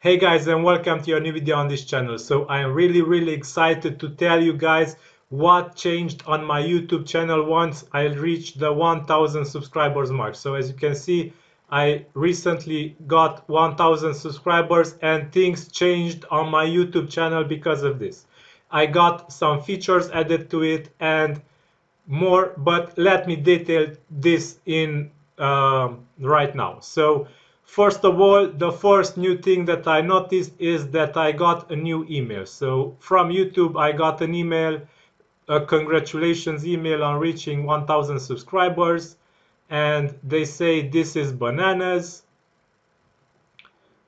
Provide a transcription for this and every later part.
Hey guys, and welcome to a new video on this channel. So I am really excited to tell you guys what changed on my YouTube channel once I reached the 1000 subscribers mark. So as you can see, I recently got 1000 subscribers and things changed on my YouTube channel because of this. I got some features added to it and more, but let me detail this in right now. So first of all, the first new thing that I noticed is that I got a new email. So from YouTube I got an email, a congratulations email on reaching 1000 subscribers, and they say this is bananas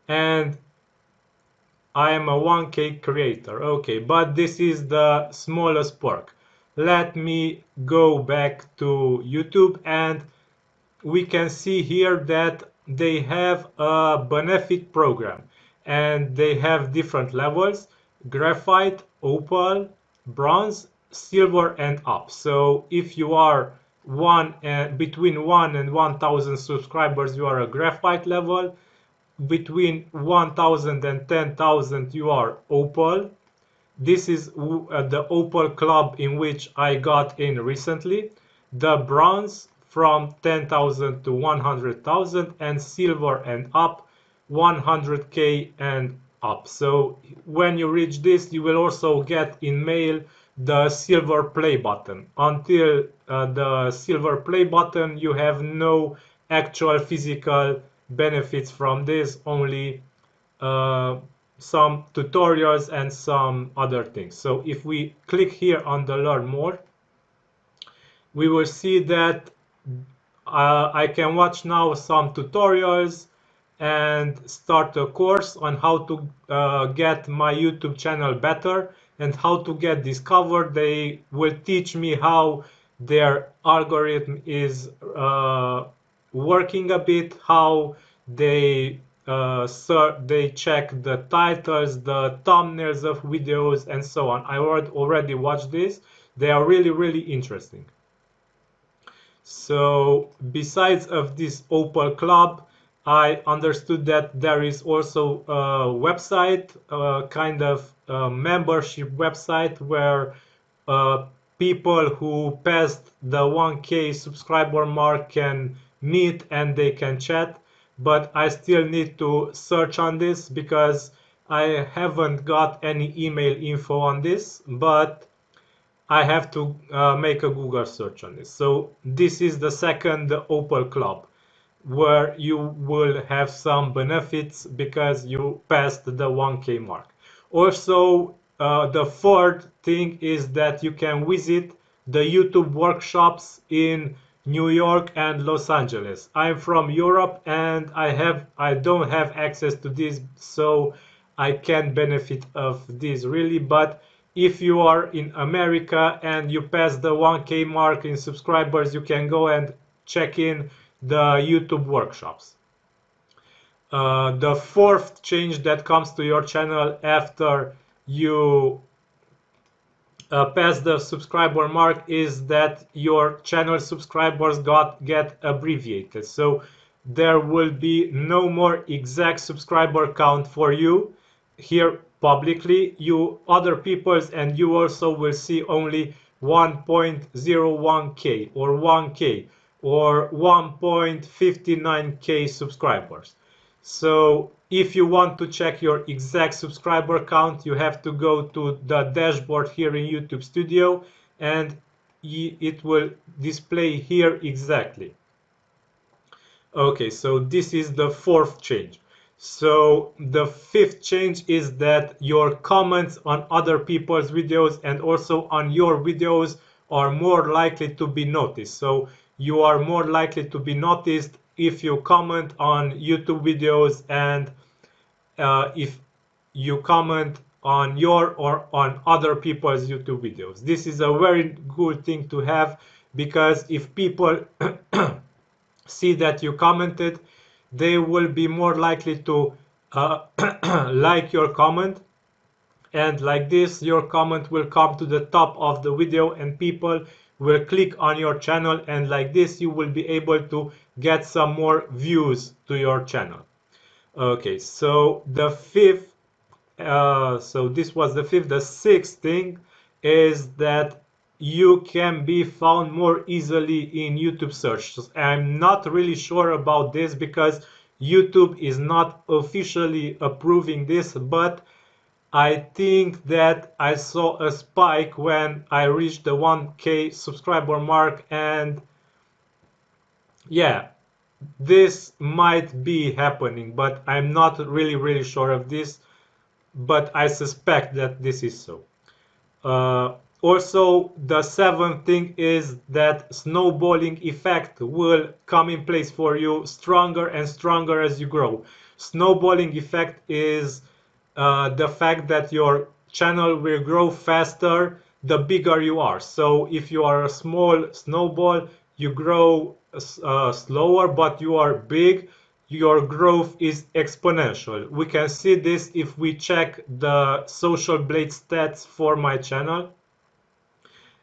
and I am a 1K creator. Okay, but this is the smallest perk. Let me go back to YouTube and we can see here that they have a benefit program and they have different levels: graphite, opal, bronze, silver, and up. So if you are between 1 and 1000 subscribers, you are a graphite level. Between 1000 and 10,000 you are opal. This is the Opal Club in which I got in recently. The bronze from 10,000 to 100,000, and silver and up 100k and up. So when you reach this, you will also get in mail the silver play button. Until the silver play button, you have no actual physical benefits from this, only some tutorials and some other things. So if we click here on the learn more, we will see that I can watch now some tutorials and start a course on how to get my YouTube channel better and how to get discovered. They will teach me how their algorithm is working a bit, how they they check the titles, the thumbnails of videos, and so on. I already watched this. They are really interesting. So besides of this Opal Club, I understood that there is also a website, kind of a membership website where people who passed the 1K subscriber mark can meet and they can chat. But I still need to search on this because I haven't got any email info on this, but I have to make a Google search on this. So this is the second Opal Club, where you will have some benefits because you passed the 1K mark. Also, the third thing is that you can visit the YouTube workshops in New York and Los Angeles. I'm from Europe and I don't have access to this, so I can't benefit of this really. But if you are in America and you pass the 1K mark in subscribers, you can go and check in the YouTube workshops. The fourth change that comes to your channel after you pass the subscriber mark is that your channel subscribers get abbreviated. So there will be no more exact subscriber count for you here publicly. You other people's, and you also will see only 1.01k or 1k or 1.59k subscribers. So if you want to check your exact subscriber count, you have to go to the dashboard here in YouTube Studio and it will display here exactly. Okay, so this is the fourth change. So the fifth change is that your comments on other people's videos and also on your videos are more likely to be noticed. So you are more likely to be noticed if you comment on YouTube videos and if you comment on your or on other people's YouTube videos. This is a very good thing to have, because if people see that you commented, they will be more likely to like your comment, and like this your comment will come to the top of the video and people will click on your channel, and like this you will be able to get some more views to your channel. Okay, so the fifth, so this was the fifth. The sixth thing is that you can be found more easily in YouTube search. I'm not really sure about this because YouTube is not officially approving this, but I think that I saw a spike when I reached the 1K subscriber mark, and yeah, this might be happening, but I'm not really sure of this, but I suspect that this is so. Also, the seventh thing is that snowballing effect will come in place for you stronger and stronger as you grow. Snowballing effect is the fact that your channel will grow faster the bigger you are. So if you are a small snowball, you grow slower, but you are big, your growth is exponential. We can see this if we check the social blade stats for my channel.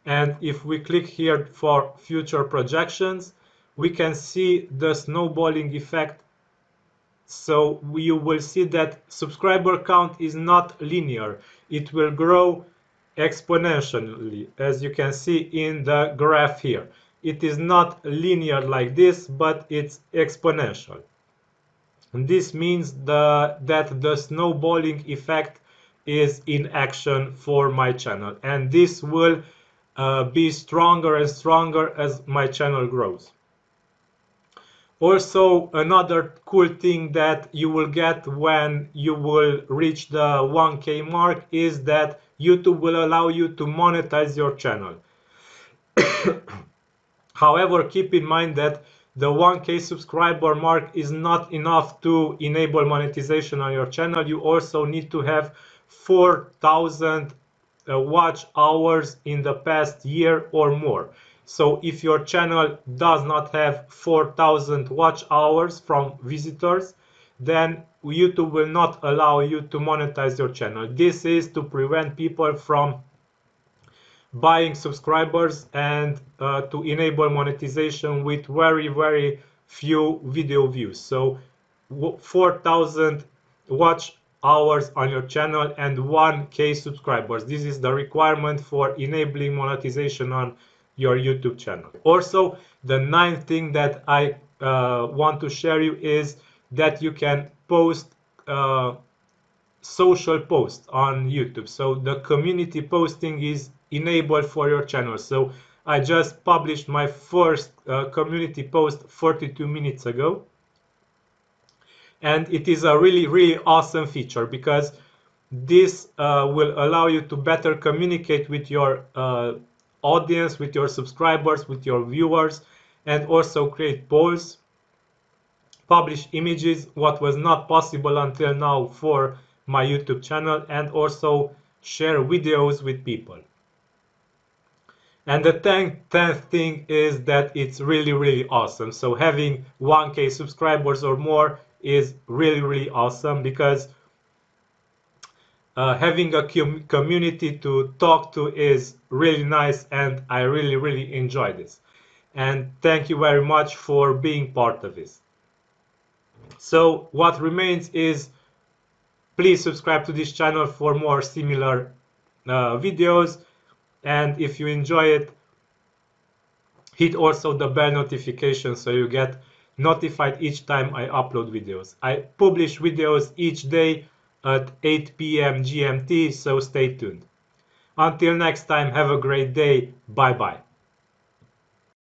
And if we click here for future projections, we can see the snowballing effect. So you will see that subscriber count is not linear. It will grow exponentially, as you can see in the graph here. It is not linear like this, but it's exponential. And this means that the snowballing effect is in action for my channel, and this will be stronger and stronger as my channel grows. Also, another cool thing that you will get when you will reach the 1K mark is that YouTube will allow you to monetize your channel. However, keep in mind that the 1K subscriber mark is not enough to enable monetization on your channel. You also need to have 4,000 watch hours in the past year or more. So if your channel does not have 4,000 watch hours from visitors, then YouTube will not allow you to monetize your channel. This is to prevent people from buying subscribers and to enable monetization with very few video views. So 4,000 watch hours on your channel and 1K subscribers. This is the requirement for enabling monetization on your YouTube channel. Also, the ninth thing that I want to share you is that you can post social posts on YouTube. So the community posting is enabled for your channel. So I just published my first community post 42 minutes ago. And it is a really awesome feature because this will allow you to better communicate with your audience, with your subscribers, with your viewers, and also create polls, publish images, what was not possible until now for my YouTube channel, and also share videos with people. And the 10th thing is that it's really awesome. So having 1K subscribers or more is really awesome because having a community to talk to is really nice, and I really enjoy this. And thank you very much for being part of this. So what remains is please subscribe to this channel for more similar videos, and if you enjoy it, hit also the bell notification so you get notified each time I upload videos. I publish videos each day at 8 p.m. GMT, so stay tuned. Until next time, have a great day. Bye bye.